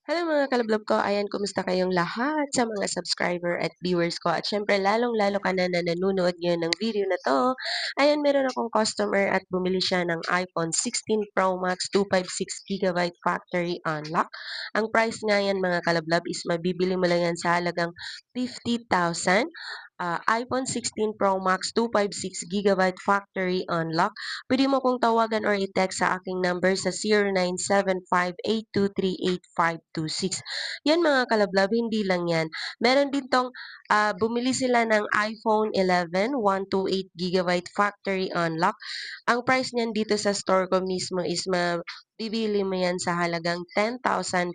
Hello mga kalablob ko, ayan kumusta kayong lahat sa mga subscriber at viewers ko at syempre lalong-lalo ka na nanonood ngayon ng video na 'to. Ayan meron akong customer at bumili siya ng iPhone 16 Pro Max 256 GB factory unlock. Ang price nga yan mga kalablob is mabibili mo lang yan sa halagang 50,000. iPhone 16 Pro Max 256 GB factory unlock. Pwede mo kong tawagan or i-text sa aking number sa 0975-823-8526. Yan mga kalablab, hindi lang yan. Meron din tong bumili sila ng iPhone 11 128 GB factory unlock. Ang price niyan dito sa store ko mismo is bibili mo yan sa halagang 10,500.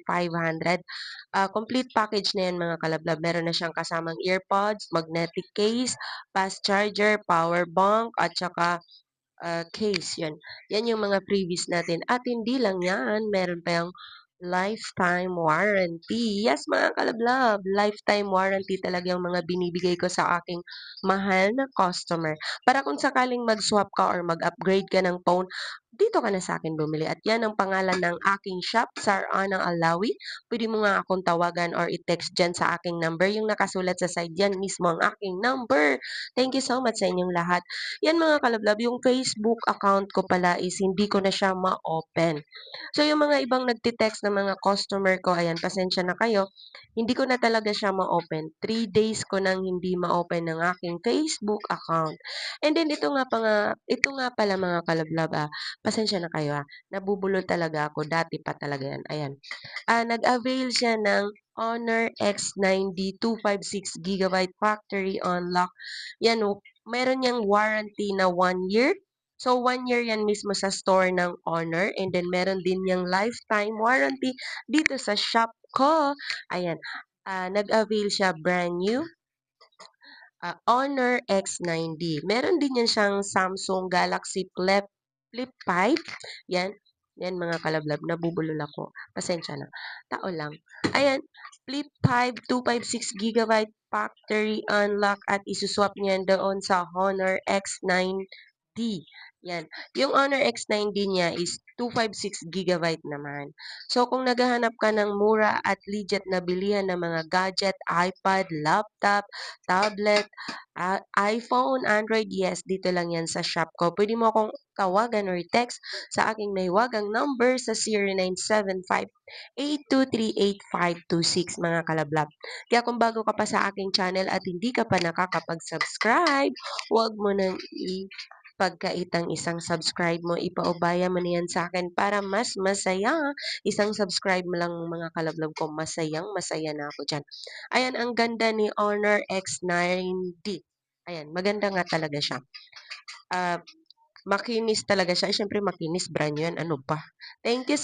Complete package na yan mga kalablab. Meron na siyang kasamang earpods, magnetic case, fast charger, power bank, at saka case, yan. Yan yung mga previous natin. At hindi lang yan, meron pa yung lifetime warranty. Yes, mga kalablab, lifetime warranty talaga yung mga binibigay ko sa aking mahal na customer. Para kung sakaling mag-swap ka or mag-upgrade ka ng phone, dito ka na sa akin bumili. At yan ang pangalan ng aking shop, Sarana Alawi. Pwede mo nga akong tawagan or i-text dyan sa aking number. Yung nakasulat sa side yan mismo ang aking number. Thank you so much sa inyong lahat. Yan mga kalablab, yung Facebook account ko pala is hindi ko na siya ma-open. So yung mga ibang nagte-text na mga customer ko, ayan, pasensya na kayo, hindi ko na talaga siya ma-open. 3 days ko nang hindi ma-open ng aking Facebook account. And then ito nga pala mga kalablab, pasensya na kayo nabubulol talaga ako, dati pa talaga yan, ayan. Nag-avail siya ng Honor X9D 256 GB factory unlock. Yan, meron niyang warranty na 1 year. So, 1 year yan mismo sa store ng Honor. And then, meron din niyang lifetime warranty dito sa shop ko. Ayan. Nag-avail siya brand new. Honor X9D. Meron din yan siyang Samsung Galaxy Flip 5. Yan. Yan mga kalablab, nabubulol ako. Pasensya na. Tao lang. Ayan, Flip 5, 256 GB factory unlock at isuswap niyan doon sa Honor X9D. Yan. Yung Honor X9D niya is 256 GB naman. So, kung naghahanap ka ng mura at legit na bilihan ng mga gadget, iPad, laptop, tablet, iPhone, Android, yes, dito lang yan sa shop ko. Pwede mo akong tawagan or text sa aking mahiwagang number sa 0975-823-8526 mga kalablab. Kaya kung bago ka pa sa aking channel at hindi ka pa nakakapag-subscribe, huwag mo nang pagkaitang isang subscribe mo, ipaubaya mo na yan sa akin para mas masaya. Isang subscribe mo lang mga kalablab ko, masayang masaya na ako dyan. Ayan, ang ganda ni Honor X9D. Ayan, maganda nga talaga siya. Makinis talaga siya. Siyempre, makinis brand yun. Ano pa? Thank you